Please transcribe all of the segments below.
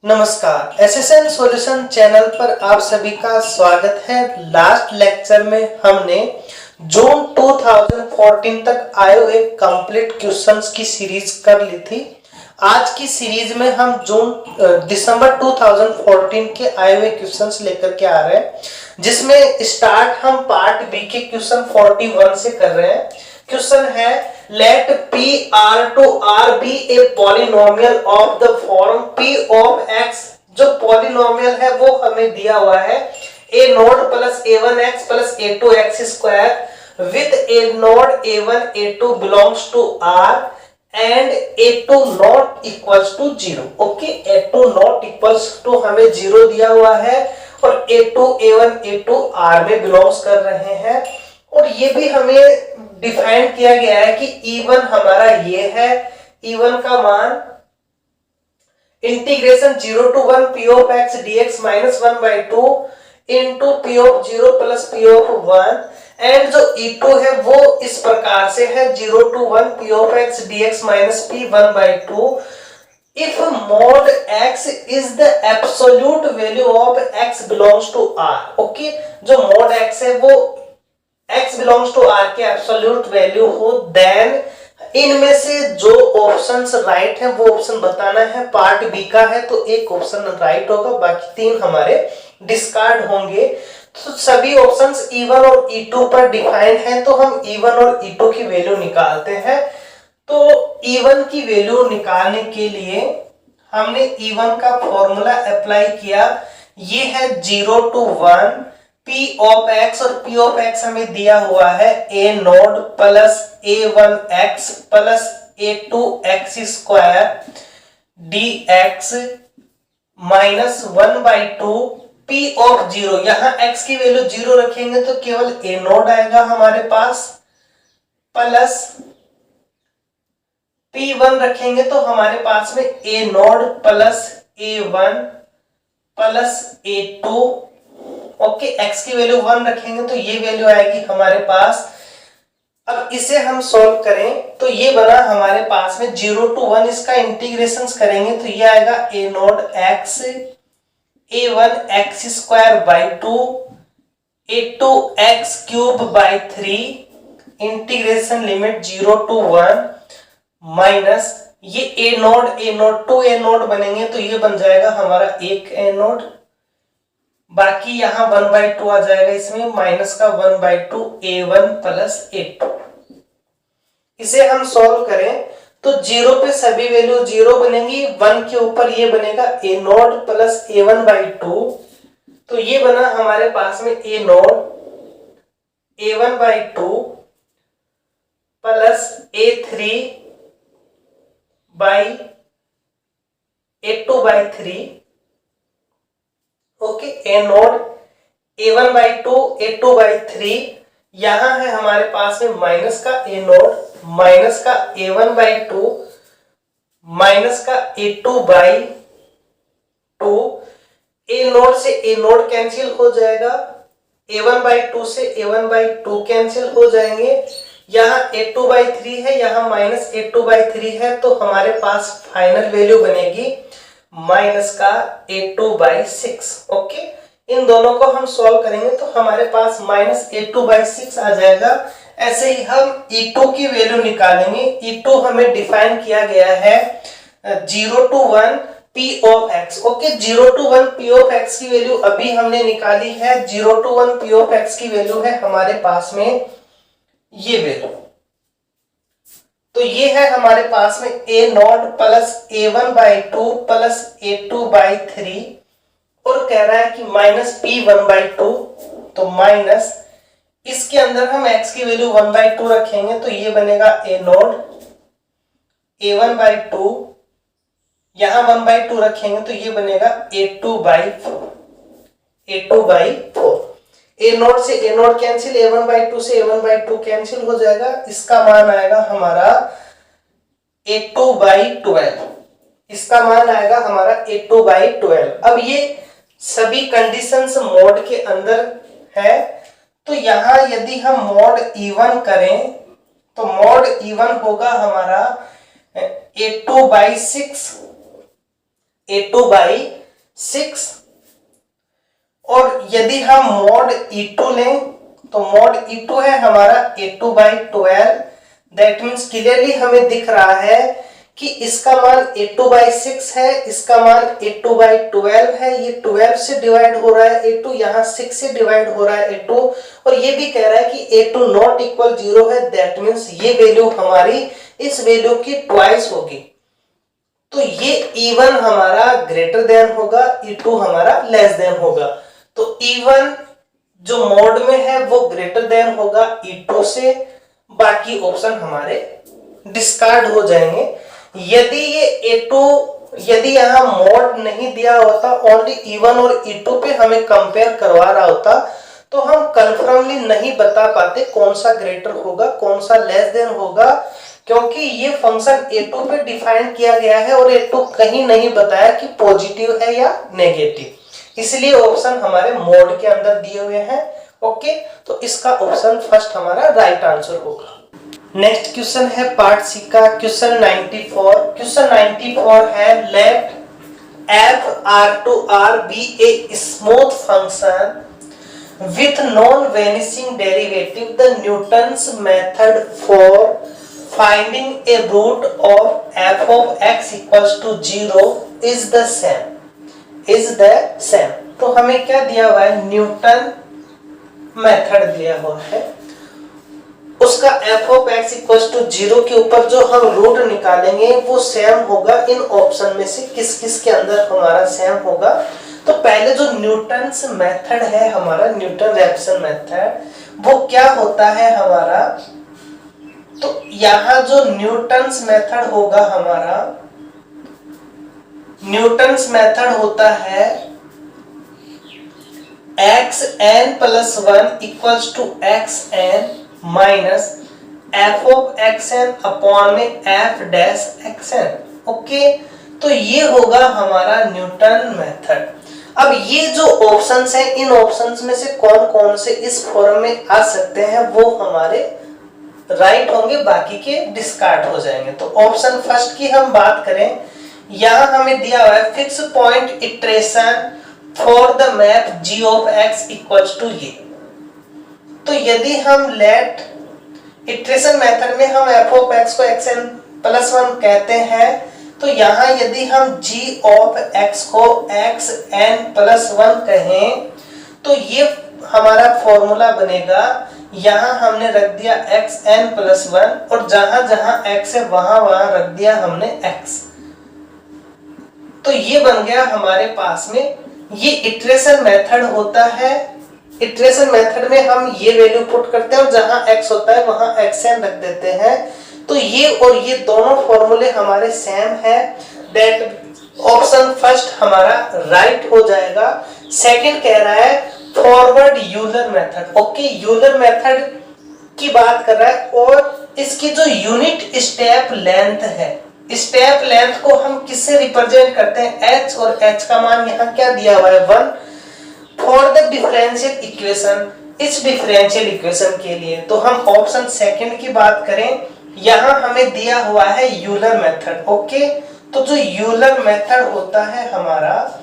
नमस्कार, SSN solution channel पर आप सभी का स्वागत है। लास्ट लेक्चर में हमने जून 2014 तक आए हुए कंप्लीट क्वेश्चंस की सीरीज कर ली थी। आज की सीरीज में हम दिसंबर 2014 के आए हुए क्वेश्चंस लेकर के आ रहे हैं, जिसमें स्टार्ट हम पार्ट बी के क्वेश्चन 41 से कर रहे हैं। क्वेश्चन है let p r to r be a polynomial of the form p of x। जो पॉलिनोमियल है वो हमें दिया हुआ है a naught plus a1x plus a2x square with a naught a1 a2 belongs to r and a2 not equals to 0। Okay, a2 not equals to हमें 0 दिया हुआ है और a2 a1 a2 r में बिलोंग्स कर रहे हैं। और ये भी हमें डिफाइन किया गया है कि E1 हमारा ये है, E1 का मान integration 0 to 1 p of x dx minus 1/2 into p of 0 plus p of 1 and जो E2 है वो इस प्रकार से है 0 to 1 p of x dx minus p 1/2 if mod x is the absolute value of x belongs to r। Okay, जो mod x है वो x बिलोंग्स टू r के एब्सोल्यूट वैल्यू हो, देन इनमें से जो ऑप्शंस राइट है वो ऑप्शन बताना है। पार्ट बी का है तो एक ऑप्शन राइट होगा, बाकी तीन हमारे डिस्कार्ड होंगे। तो सभी ऑप्शंस E1 और E2 पर डिफाइंड है, तो हम E1 और E2 की वैल्यू निकालते हैं। तो E1 की वैल्यू निकालने के लिए हमने E1 का फॉर्मूला अप्लाई किया। ये है 0 to 1 p ऑफ x और p ऑफ x हमें दिया हुआ है a naught plus a1x plus a2x square dx minus 1/2 p of 0। यहां x की वैल्यू 0 रखेंगे तो केवल a नोड आएगा हमारे पास, प्लस p1 रखेंगे तो हमारे पास में a naught plus a1 plus a2। Okay, x की वैल्यू 1 रखेंगे तो ये वैल्यू आएगी हमारे पास। अब इसे हम सॉल्व करें तो ये बना हमारे पास में 0 to 1, इसका इंटीग्रेशन करेंगे तो ये आएगा a note x a1 x square by 2 a2 x cube by 3 integration limit 0 to 1 minus ये a नोट 2 a नोट बनेंगे तो ये बन जाएगा हमारा एक a नोट, बाकी यहां 1/2 आ जाएगा, इसमें माइनस का 1/2 a1 प्लस a2। इसे हम सॉल्व करें तो 0 पे सभी वैल्यू 0 बनेंगी, 1 के ऊपर ये बनेगा a नोट प्लस a1/2, तो ये बना हमारे पास में a note a1/2 plus a3 by a2/3। Okay, a note a1/2 a2/3, यहां है हमारे पास में माइनस का a नोट माइनस का a1/2 माइनस का a2/2। a नोट से a नोट कैंसिल हो जाएगा, a1/2 से a1/2 कैंसिल हो जाएंगे, यहाँ a2/3 है, यहाँ माइनस a2/3 है, तो हमारे पास फाइनल वैल्यू बनेगी माइनस का a2/6। ओके, इन दोनों को हम सॉल्व करेंगे तो हमारे पास माइनस a2/6 आ जाएगा। ऐसे ही हम E2 की वैल्यू निकालेंगे। E2 हमें डिफाइन किया गया है 0 to 1 p of x। Okay, 0 to 1 p of x की वैल्यू अभी हमने निकाली है। 0 to 1 p ऑफ x की वैल्यू है हमारे पास में ये वैल्यू, तो ये है हमारे पास में a not plus a1/2 plus a2/3 और कह रहा है कि माइनस p1/2, तो माइनस इसके अंदर हम x की वैल्यू 1/2 रखेंगे तो ये बनेगा a नॉट a1/2, यहां 1/2 रखेंगे तो ये बनेगा a2/4। a नोट से a नोट कैंसिल, a1/2 से a1/2 कैंसिल हो जाएगा, इसका मान आएगा हमारा a2/12। इसका मान आएगा हमारा a2/12। अब ये सभी कंडीशंस मोड के अंदर है, तो यहां यदि हम मोड E1 करें तो मोड E1 होगा हमारा a2/6 a2/6 6, और यदि हम मॉड E2 लें तो मॉड E2 है हमारा A2/12। दैट मीन्स क्लियरली हमें दिख रहा है कि इसका मान A2/6 है, इसका मान A2/12 है। ये 12 से डिवाइड हो रहा है A2, यहाँ 6 से डिवाइड हो रहा है A2, और ये भी कह रहा है कि A2 नॉट इक्वल 0 है। दैट मीन्स ये वैल्यू हमारी इस वैल्यू की ट्वाइस होगी। तो ये E1 हमारा ग्रेटर देन होगा, E2 हमारा लेस देन होगा। तो E1 जो मोड में है वो ग्रेटर देन होगा E2 से, बाकी ऑप्शन हमारे डिस्कार्ड हो जाएंगे। यदि ये A2, यदि यहाँ मोड नहीं दिया होता, ओनली E1 और E2 पे हमें कंपेयर करवा रहा होता, तो हम कंफर्मली नहीं बता पाते कौन सा ग्रेटर होगा कौन सा लेस देन होगा, क्योंकि ये फंक्शन A2 पे डिफाइन किया गया है और A2 कहीं नहीं बताया कि पॉजिटिव है या नेगेटिव, इसलिए ऑप्शन हमारे मोड के अंदर दिए हुए हैं। ओके, तो इसका ऑप्शन फर्स्ट हमारा राइट आंसर होगा। नेक्स्ट क्वेश्चन है पार्ट सी का क्वेश्चन 94। क्वेश्चन 94 है late f r be a smooth function with non-vanishing derivative. The Newton's method for finding a root of f of x equals to 0 is the same. तो हमें क्या दिया हुआ है, Newton method दिया हुआ है, उसका f of x equals to 0 के ऊपर जो हम रूट निकालेंगे वो सेम होगा। इन ऑप्शन में से किस किस के अंदर हमारा सेम होगा। तो पहले जो न्यूटन्स मेथड है हमारा, न्यूटन रैप्सन मेथड, वो क्या होता है हमारा, तो यहाँ जो न्यूटन्स मेथड होगा हमारा, न्यूटन्स मेथड होता है xn + 1 equals to xn minus f of xn upon में f डैश xn। ओके, तो ये होगा हमारा न्यूटन मेथड। अब ये जो ऑप्शंस हैं, इन ऑप्शंस में से कौन कौन से इस फॉर्म में आ सकते हैं वो हमारे राइट होंगे, बाकी के डिस्कार्ड हो जाएंगे। तो ऑप्शन फर्स्ट की हम बात करें, यहां हमें दिया हुआ है fix point iteration for the map g of x equals to ये। तो यदि हम लेट इटरेशन मेथड में हम f of x को xn + 1 कहते हैं, तो यहाँ यदि हम g of x को xn + 1 कहें तो ये हमारा फॉर्मूला बनेगा। यहाँ हमने रख दिया xn + 1 और जहां जहां x है वहां वहां रख दिया हमने x। तो ये बन गया हमारे पास में, ये इटरेशन मेथड होता है। इटरेशन मेथड में हम ये वैल्यू पुट करते हैं और जहां x होता है वहां xn रख देते हैं। तो ये और ये दोनों फॉर्मूले हमारे सेम है। दैट ऑप्शन फर्स्ट हमारा राइट हो जाएगा। सेकंड कह रहा है forward Euler method. Okay, Euler method की बात कर रहा है और इसकी जो यूनिट स्टेप लेंथ है, स्टेप लेंथ को हम किससे रिप्रेजेंट करते हैं, h, और h का मान यहाँ क्या दिया हुआ है 1 फॉर द डिफरेंशियल इक्वेशन, इस डिफरेंशियल इक्वेशन के लिए। तो हम ऑप्शन सेकंड की बात करें, यहाँ हमें दिया हुआ है यूलर मेथड। ओके, तो जो यूलर मेथड होता है हमारा,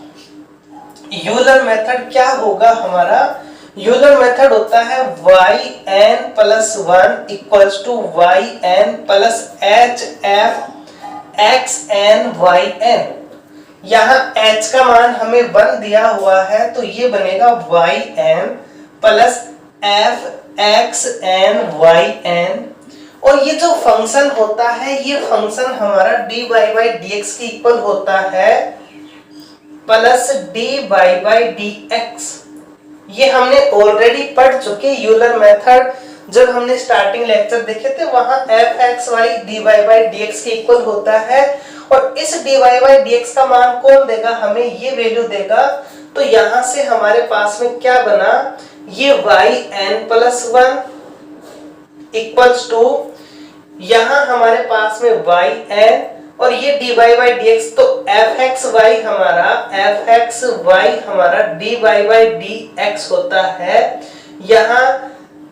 यूलर मेथड क्या होगा हमारा, यूलर मेथड होता है yn + 1 equals to yn + hf xn yn। यहाँ h का मान हमें 1 दिया हुआ है, तो ये बनेगा yn + f xn yn। और ये जो फंक्शन होता है, ये फंक्शन हमारा dy/dx के इक्वल होता है प्लस dy/dx। ये हमने ऑलरेडी पढ़ चुके यूलर मेथड, जब हमने स्टार्टिंग लेक्चर देखे थे वहां fxy dy/dx के इक्वल होता है। और इस dy/dx का मान कौन देगा, हमें ये वैल्यू देगा। तो यहां से हमारे पास में क्या बना, ये yn + 1 इक्वल्स टू, यहां हमारे पास में yn और ये dy/dx, तो fxy हमारा dy/dx होता है। यहाँ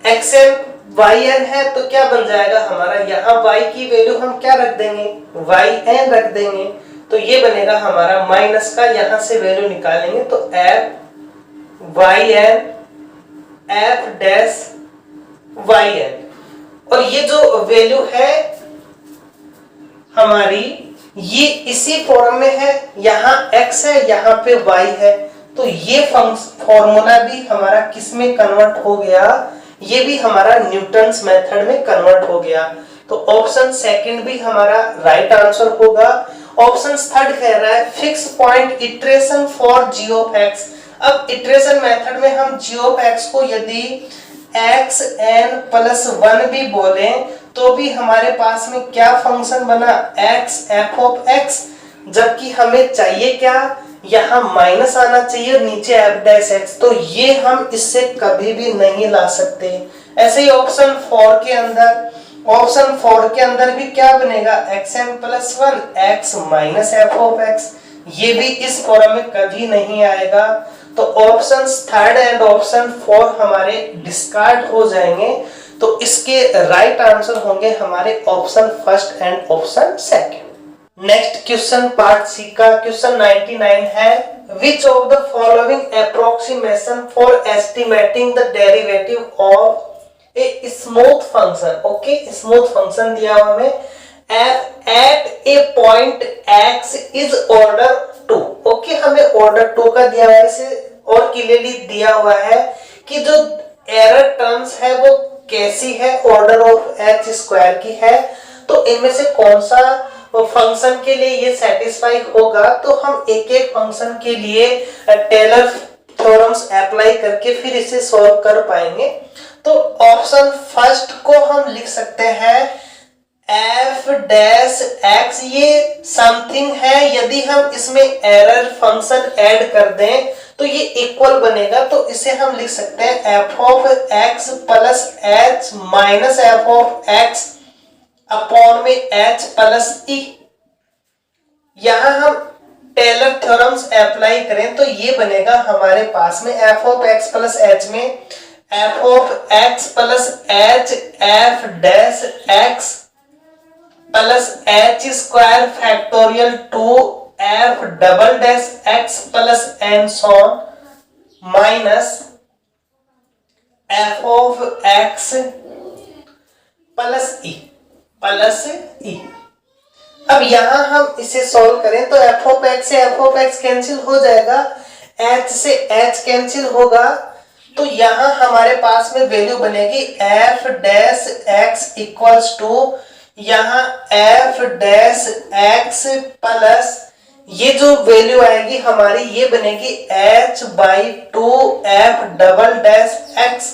xn yn है तो क्या बन जाएगा हमारा, यहाँ y की वैल्यू हम क्या रख देंगे, yn रख देंगे। तो ये बनेगा हमारा माइनस का, यहां से वैल्यू निकालेंगे तो F Y N F dash Y N, और ये जो वैल्यू है हमारी ये इसी फॉर्म में है, यहाँ x है यहाँ पे y है, तो ये फॉर्मूला भी हमारा किस में कन्वर्ट हो गया, ये भी हमारा न्यूटन्स मेथड में कन्वर्ट हो गया। तो ऑप्शन सेकंड भी हमारा राइट आंसर होगा। ऑप्शन थर्ड कह रहा है fix point iteration for g of x। अब इटरेशन मेथड में हम g ऑफ x को यदि x n प्लस 1 भी बोले तो भी हमारे पास में क्या फंक्शन बना, x f ऑफ x, जबकि हमें चाहिए क्या, यहाँ माइनस आना चाहिए नीचे f डैश x, तो ये हम इससे कभी भी नहीं ला सकते। ऐसे ही ऑप्शन 4 के अंदर भी क्या बनेगा, xn plus 1 x minus f of x, ये भी इस फॉर्म में कभी नहीं आएगा। तो ऑप्शन थर्ड एंड ऑप्शन 4 हमारे डिस्कार्ड हो जाएंगे। तो इसके राइट आंसर होंगे हमारे option first and option second. Next question part C का क्वेश्चन 99 है, which of the following approximation for estimating the derivative of a smooth function. Okay, smooth function दिया हुआ हमें f at a point x is order 2। Okay, हमें order 2 का दिया हुआ है, इसे और क्लियरली दिया हुआ है कि जो एरर टर्म्स है वो कैसी है, ऑर्डर ऑफ h स्क्वायर की है। तो इनमें से कौन सा फंक्शन के लिए ये सेटिस्फाई होगा, तो हम एक एक फंक्शन के लिए टेलर थ्योरम्स अप्लाई करके फिर इसे सॉल्व कर पाएंगे। तो ऑप्शन फर्स्ट को हम लिख सकते हैं f डैश x, ये समथिंग है, यदि हम इसमें एरर फंक्शन ऐड कर दें तो ये इक्वल बनेगा, तो इसे हम लिख सकते हैं f of x plus h minus f of x upon में h प्लस e। यहां हम टेलर थ्योरम्स अप्लाई करें तो ये बनेगा हमारे पास में f of x plus h में f of x plus h f dash x plus h square factorial 2f double dash x plus n so on minus f of x plus e। अब यहां हम इसे सॉल्व करें तो f of x से f of x cancel हो जाएगा, h से h कैंसिल होगा, तो यहां हमारे पास में वैल्यू बनेगी f dash x equals to यहाँ f डैश x प्लस ये जो वैल्यू आएगी हमारी ये बनेगी h by 2f double dash x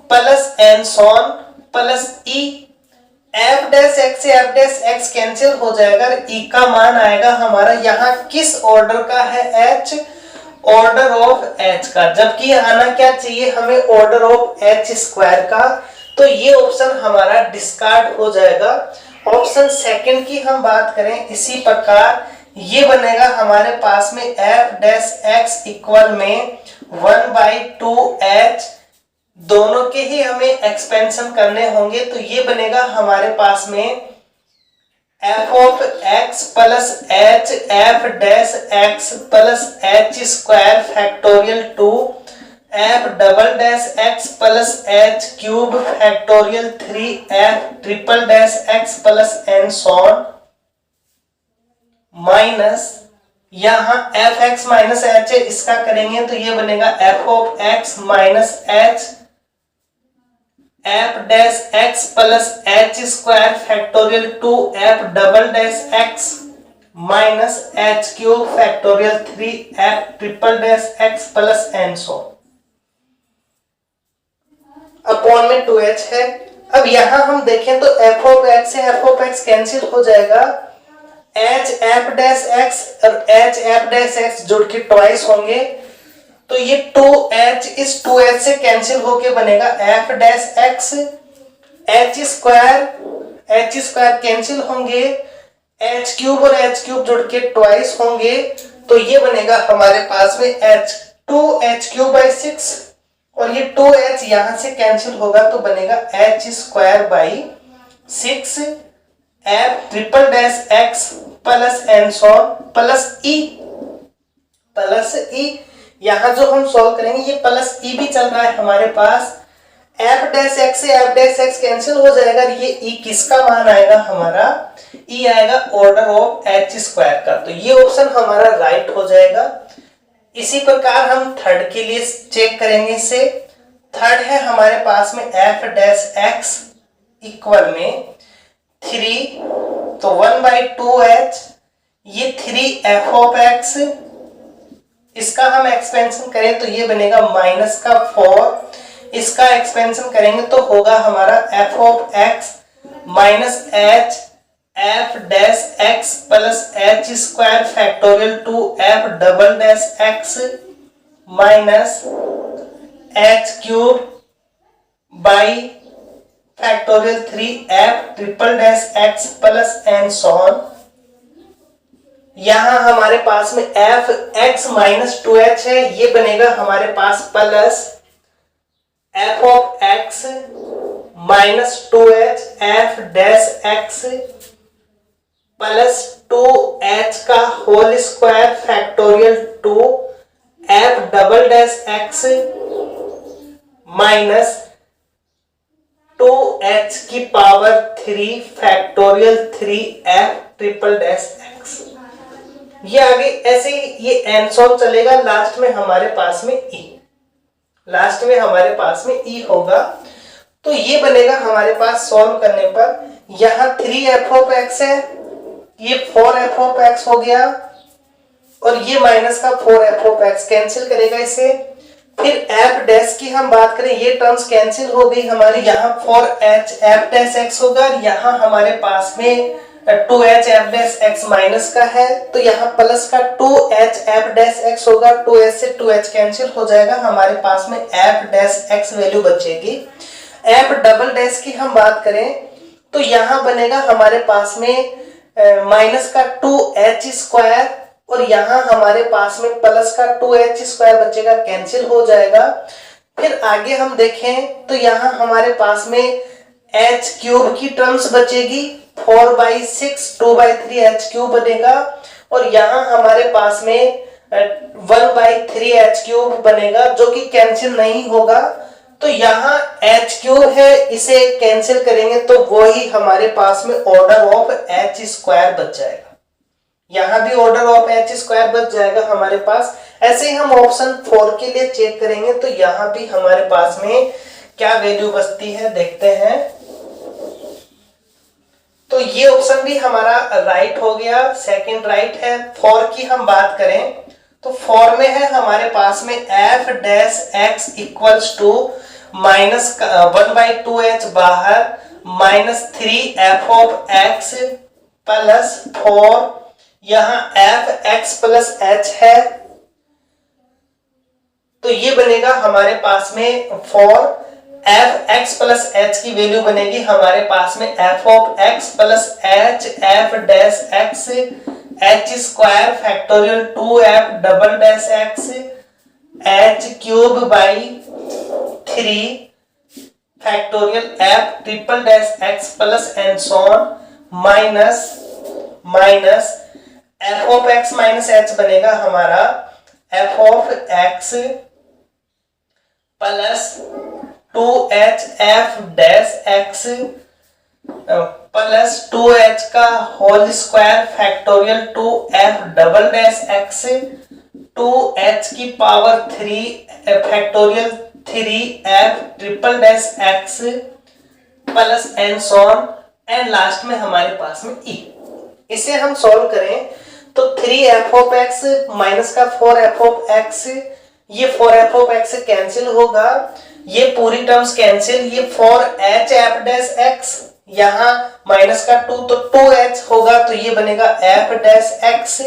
plus n so on plus e। f dash x से f डैश x कैंसिल हो जाएगा, e का मान आएगा हमारा यहाँ किस ऑर्डर का है, h ऑर्डर ऑफ h का, जबकि आना क्या चाहिए हमें ऑर्डर ऑफ h स्क्वायर का, तो ये ऑप्शन हमारा डिस्कार्ड हो जाएगा। ऑप्शन सेकंड की हम बात करें इसी प्रकार ये बनेगा हमारे पास में f डैश x इक्वल में 1/2h, दोनों के ही हमें एक्सपेंशन करने होंगे, तो ये बनेगा हमारे पास में f of x plus h f dash x plus h square factorial 2 f double dash x plus h cube factorial 3f triple dash x plus n so on minus यहाँ f x माइनस h है, इसका करेंगे तो ये बनेगा f of x minus h f dash x plus h square factorial 2f double dash x minus h cube factorial 3f triple dash x plus n so upon में 2h है। अब यहां हम देखें तो f ऑफ x से f of x cancel हो जाएगा, h f डैश x और h f डैश x जुड़ के ट्वाइस होंगे, तो ये 2h इस 2h से कैंसिल होके बनेगा f dash x, h square cancel होंगे, h क्यूब और h क्यूब जुड़ के ट्वाइस होंगे, तो ये बनेगा हमारे पास में h 2h क्यूब बाई 6 और ये 2h यहां से कैंसिल होगा तो बनेगा h square by 6 f triple dash x plus and so on plus E. यहां जो हम सॉल्व करेंगे ये प्लस ई भी चल रहा है हमारे पास, एफ डैश एक्स से एफ डैश एक्स कैंसिल हो जाएगा, ये ई किसका मान आएगा हमारा, ई आएगा ऑर्डर ऑफ एच स्क्वायर का, तो ये ऑप्शन हमारा राइट हो जाएगा। इसी प्रकार हम थर्ड के लिए चेक करेंगे इसे। थर्ड है हमारे पास में एफ डैश एक्स इक्वल में 3, तो 1/2h, ये 3 f ऑफ x, इसका हम एक्सपेंशन करें तो ये बनेगा माइनस का 4, इसका एक्सपेंशन करेंगे तो होगा हमारा f of x minus h f dash x plus h square factorial 2f double dash x minus h cube by factorial 3f triple dash x plus and so on. यहां हमारे पास में f x माइनस 2h है, ये बनेगा हमारे पास plus f of x minus 2h f dash x plus 2h का whole square factorial 2f double dash x minus 2h की power 3 factorial 3f triple dash x। ये आगे ऐसे ये एन सॉल्व चलेगा, लास्ट में हमारे पास में ई होगा, तो ये बनेगा हमारे पास सॉल्व करने पर। यहां 3f ऑफ x है, ये 4f ऑफ x हो गया, और ये माइनस का 4f ऑफ x कैंसिल करेगा इसे। फिर f डैश की हम बात करें, ये टर्म्स कैंसिल हो गई हमारी, यहाँ 4h f डैश x होगा, यहाँ हमारे पास में 2h f dash x minus का है, तो यहाँ प्लस का 2h f डैश x होगा, 2h से 2h कैंसिल हो जाएगा, हमारे पास में f डैश x वैल्यू बचेगी। f डबल डैश की हम बात करें तो यहाँ बनेगा हमारे पास में माइनस का 2h स्क्वायर, और यहाँ हमारे पास में प्लस का 2h स्क्वायर बचेगा, कैंसिल हो जाएगा। फिर आगे हम देखें तो यहाँ हमारे पास में h क्यूब की टर्म्स बचेगी, 4/6 2/3 h क्यूब बनेगा, और यहाँ हमारे पास में 1/3 h क्यूब बनेगा, जो कि कैंसिल नहीं होगा, तो यहाँ h क्यूब है, इसे कैंसिल करेंगे तो वही हमारे पास में ऑर्डर ऑफ h स्क्वायर बच जाएगा, यहाँ भी ऑर्डर ऑफ h स्क्वायर बच जाएगा हमारे पास। ऐसे ही हम ऑप्शन 4 के लिए चेक करेंगे तो यहाँ भी हमारे पास में क्या वैल्यू बचती है देखते हैं। तो ये ऑप्शन भी हमारा राइट हो गया, सेकंड राइट है। 4 की हम बात करें तो 4 में है हमारे पास में f dash x equals to minus 1/2h बाहर minus 3f of x plus 4, यहाँ f x प्लस h है, तो ये बनेगा हमारे पास में 4 f x प्लस h की वैल्यू बनेगी हमारे पास में f of x plus h f dash x h square factorial 2f double dash x h cube by 3 factorial f triple dash x plus and so on minus f of x minus h बनेगा हमारा f of x plus 2h f dash x plus 2h का whole square factorial 2f double dash x 2h की power 3 factorial 3f triple dash x plus and so on, and last में हमारे पास में e। इसे हम सॉल्व करें तो 3f ऑफ x माइनस का 4f ऑफ x, ये 4f ऑफ x कैंसिल होगा, ये पूरी टर्म्स कैंसिल, ये 4h f डैश x, यहाँ माइनस का 2 तो 2h होगा, तो ये बनेगा f डैश x।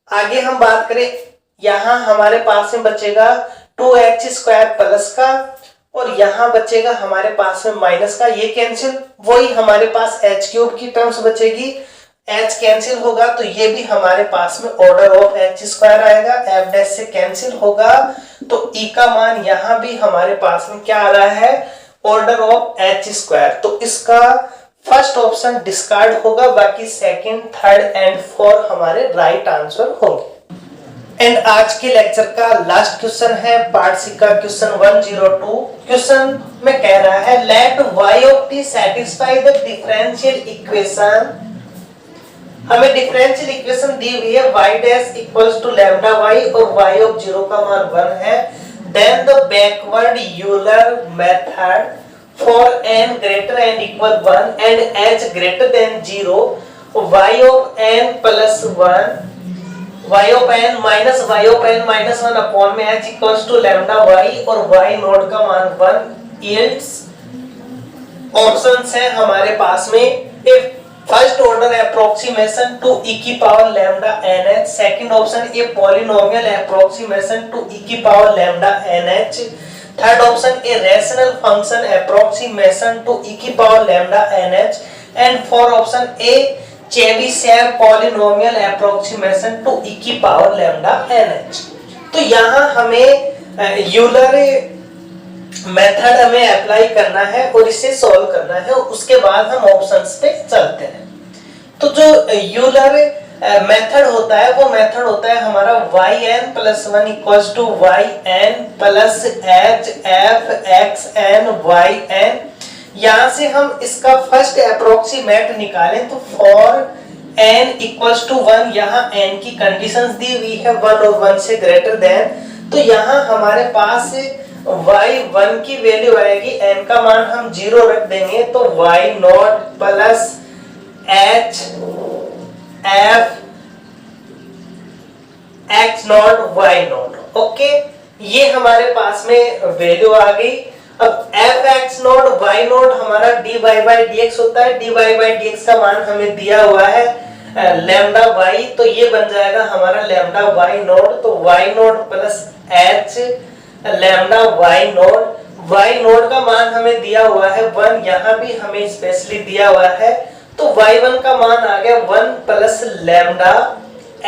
आगे हम बात करें, यहाँ हमारे पास में बचेगा 2h स्क्वायर प्लस का, और यहाँ बचेगा हमारे पास में माइनस का, ये कैंसिल, वही हमारे पास h क्यूब की टर्म्स बचेगी, h कैंसिल होगा तो ये भी हमारे पास में ऑर्डर ऑफ h स्क्वायर आएगा, f डैश से कैंसिल होगा, तो e का मान यहाँ भी हमारे पास में क्या आ रहा है, ऑर्डर ऑफ h स्क्वायर। तो इसका फर्स्ट ऑप्शन डिस्कार्ड होगा, बाकी सेकंड, थर्ड एंड फोर्थ हमारे राइट आंसर होंगे। एंड आज के लेक्चर का लास्ट क्वेश्चन है पार्ट सी का क्वेश्चन 102। क्वेश्चन में कह रहा है let y of t satisfy the differential equation. हमें डिफरेंशियल इक्वेशन दी हुई है y dash equals to lambda y और y ऑफ 0 का मान 1 है। Then the backward Euler method for n greater and equal 1 and h greater than 0 y of n plus 1 y of n minus y of n minus 1 upon में h equals to lambda y और y naught का मान 1 yields. Options हैं हमारे पास में if first order approximation to e की power lambda nh, second option a polynomial approximation to e की power lambda nh, third option a rational function approximation to e की power lambda nh and fourth option a Chebyshev polynomial approximation to e की power lambda nh। तो यहाँ हमें Euler method हमें apply करना है और इसे सॉल्व करना है, उसके बाद हम ऑप्शंस पे चलते हैं। तो जो यूलर मेथड होता है वो मेथड होता है हमारा yn plus 1 equals to yn plus h f x n yn। यहाँ से हम इसका फर्स्ट अप्रोक्सीमेट निकालें तो फॉर n इक्वल्स टू 1, यहाँ n की कंडीशंस दी हुई है 1 और 1 से ग्रेटर देन, तो यहाँ हमारे पास y1 की वैल्यू आएगी, n का मान हम 0 रख देंगे तो y not plus h f x not y not. Okay, ये हमारे पास में वैल्यू आ गई। अब f x not y not हमारा dy by dx होता है, dy by dx का मान हमें दिया हुआ है लैम्डा y, तो ये बन जाएगा हमारा लैम्डा y नॉट, तो y not plus h lambda y not का मान हमें दिया हुआ है 1, यहाँ भी हमें स्पेशली दिया हुआ है, तो y1 का मान आ गया 1 plus lambda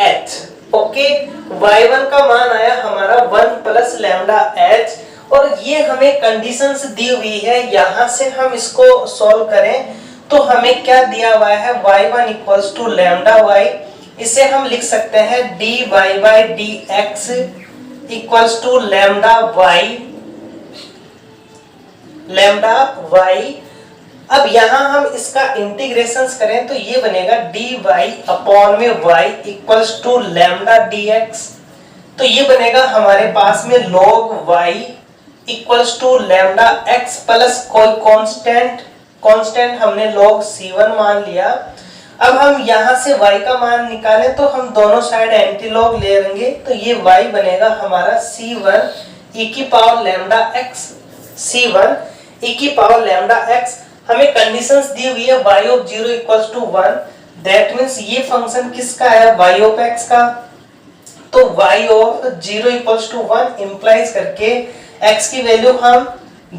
h। Okay, y1 का मान आया हमारा 1 प्लस लैम्डा h और ये हमें कंडीशंस दी हुई है। यहाँ से हम इसको सॉल्व करें तो हमें क्या दिया हुआ है y1 equals to lambda y, इसे हम लिख सकते हैं dy by dx equals to lambda y। अब यहाँ हम इसका इंटीग्रेशंस करें तो ये बनेगा dy अपॉन में y equals to lambda dx, तो ये बनेगा हमारे पास में log y equals to lambda x plus कोई कांस्टेंट हमने log c1 मान लिया। अब हम यहाँ से y का मान निकालें तो हम दोनों साइड एंटी लॉग ले लेंगे, तो ये y बनेगा हमारा c1 e की power lambda x, c1 e की पावर लैम्डा x। हमें कंडीशंस दी हुई है y of 0 equals to 1, that means ये फंक्शन किसका है y ऑफ x का, तो y of 0 equals to 1 implies करके x की वैल्यू हम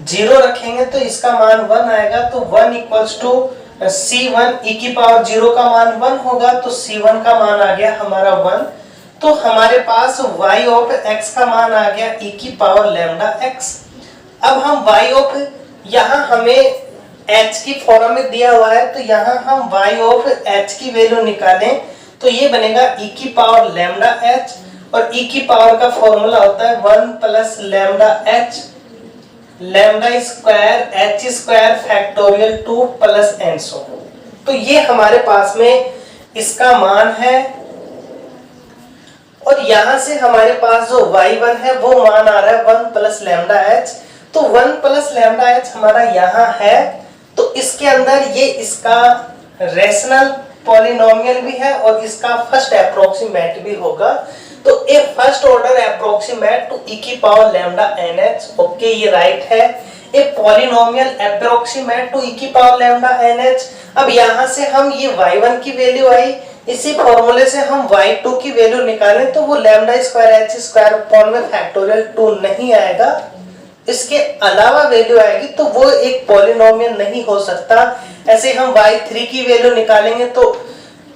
0 रखेंगे तो इसका मान 1 आएगा, तो 1 इक्वल्स टू c1 e की पावर 0 का मान 1 होगा, तो c1 का मान आ गया हमारा 1, तो हमारे पास y ऑफ x का मान आ गया e की पावर लैम्डा x। अब हम y ऑफ, यहाँ हमें h की फॉर्म में दिया हुआ है, तो यहाँ हम y ऑफ h की वैल्यू निकालें तो ये बनेगा e की पावर लैम्डा h और e की पावर का फॉर्मूला होता है 1 plus lambda h lambda square h square factorial 2 plus n सो। तो ये हमारे पास में इसका मान है और यहाँ से हमारे पास जो y1 है वो मान आ रहा है 1 प्लस लैम्डा h, तो 1 प्लस लैम्डा h हमारा यहाँ है, तो इसके अंदर ये इसका रेशनल पॉलिनोमियल भी है और इसका फर्स्ट अप्रोक्सीमेट भी होगा, तो a first order approximate to e की पावर लैम्डा nh। ओके, ये राइट है। A polynomial approximate to e की पावर लैम्डा nh। अब यहाँ से हम ये y1 की वैल्यू आई, इसी फॉर्मूले से हम y2 की वैल्यू निकालें तो वो lambda square h square upon में फैक्टोरियल 2 नहीं आएगा, इसके अलावा वैल्यू आएगी, तो वो एक पॉलिनोमियल नहीं हो सकता। ऐसे हम y3 की वैल्यू निकालेंगे तो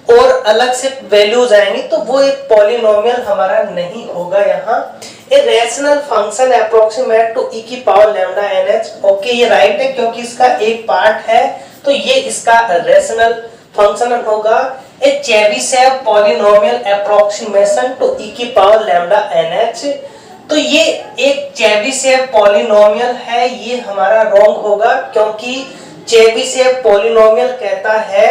और अलग से वैल्यूज आएंगी, तो वो एक पॉलिनोमियल हमारा नहीं होगा। यहाँ a rational function approximate to e की पावर लैम्डा nh। ओके, ये राइट है क्योंकि इसका एक पार्ट है तो ये इसका रेशनल फंक्शन होगा। ए चेबीशेव पॉलिनोमियल अप्रोक्सीमेशन टू ई की पावर लैम्डा एनएच। तो ये एक चेबीशेव पॉलिनोमियल है, ये हमारा रॉन्ग होगा, क्योंकि चेबीशेव पॉलिनोमियल कहता है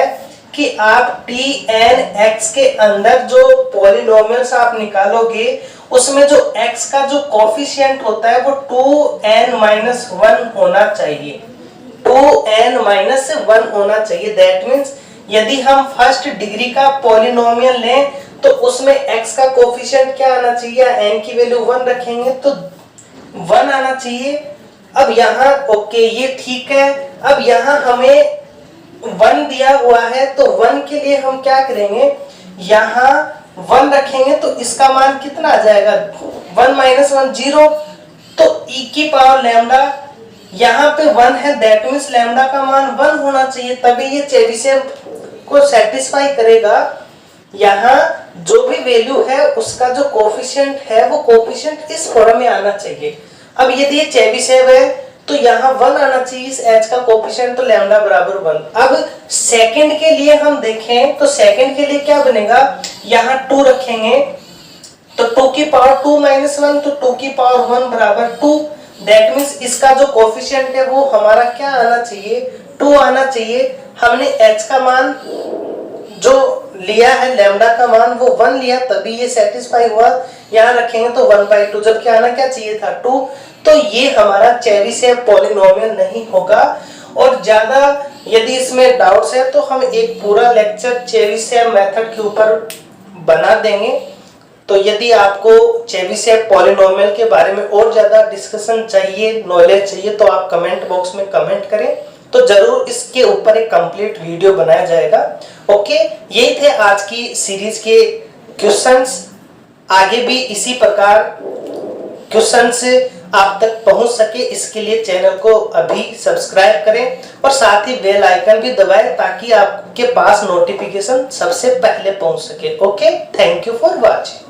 कि आप Tn(x) के अंदर जो पॉलिनोमियल्स आप निकालोगे उसमें जो x का जो कोफिशिएंट होता है वो 2n-1 होना चाहिए, 2n-1 होना चाहिए। दैट मीन्स यदि हम फर्स्ट डिग्री का पॉलिनोमियल लें तो उसमें x का कोफिशिएंट क्या आना चाहिए, n की वैल्यू 1 रखेंगे तो 1 आना चाहिए। अब यहाँ ओके ये ठीक है। अब यहाँ हमें 1 दिया हुआ है तो 1 के लिए हम क्या करेंगे, यहाँ 1 रखेंगे तो इसका मान कितना आ जाएगा, 1-1 0। तो e की पावर लैम्डा यहाँ पे 1 है, दैट मीन्स लैम्डा का मान 1 होना चाहिए, तभी ये चेबीशेव को सेटिस्फाई करेगा। यहाँ जो भी वैल्यू है उसका जो कोफिशिएंट है वो कोफिशिएंट इस फॉर्म में आना चाहिए। अब यदि ये चेबीशेव है तो यहाँ 1 आना चाहिए इस h का कोफिशिएंट, तो लैम्डा बराबर 1। अब सेकंड के लिए हम देखें तो सेकंड के लिए क्या बनेगा, यहाँ 2 रखेंगे तो 2 की पावर 2-1 तो 2 की पावर 1 बराबर 2। दैट मीन्स इसका जो कोफिशिएंट है वो हमारा क्या आना चाहिए, 2 आना चाहिए। हमने h का मान जो लिया है, लैम्डा का मान वो 1 लिया, तभी ये सेटिस्फाई हुआ। यहाँ रखेंगे तो 1/2, जबकि आना क्या चाहिए था 2। तो ये हमारा चेबीशेव पॉलिनोमियल नहीं होगा। और ज्यादा यदि इसमें डाउट्स है तो हम एक पूरा लेक्चर चेबीशेव मेथड के ऊपर बना देंगे। तो यदि आपको चेबीशेव पॉलिनोमियल के बारे में और ज्यादा डिस्कशन चाहिए, नॉलेज चाहिए, तो आप कमेंट बॉक्स में कमेंट करें, तो जरूर इसके ऊपर एक कंप्लीट वीडियो बनाया जाएगा। ओके, यही थे आज की सीरीज के क्वेश्चंस। आगे भी इसी प्रकार क्वेश्चंस आप तक पहुंच सके, इसके लिए चैनल को अभी सब्सक्राइब करें और साथ ही बेल आइकन भी दबाएं ताकि आपके पास नोटिफिकेशन सबसे पहले पहुंच सके। Okay, thank you for watching.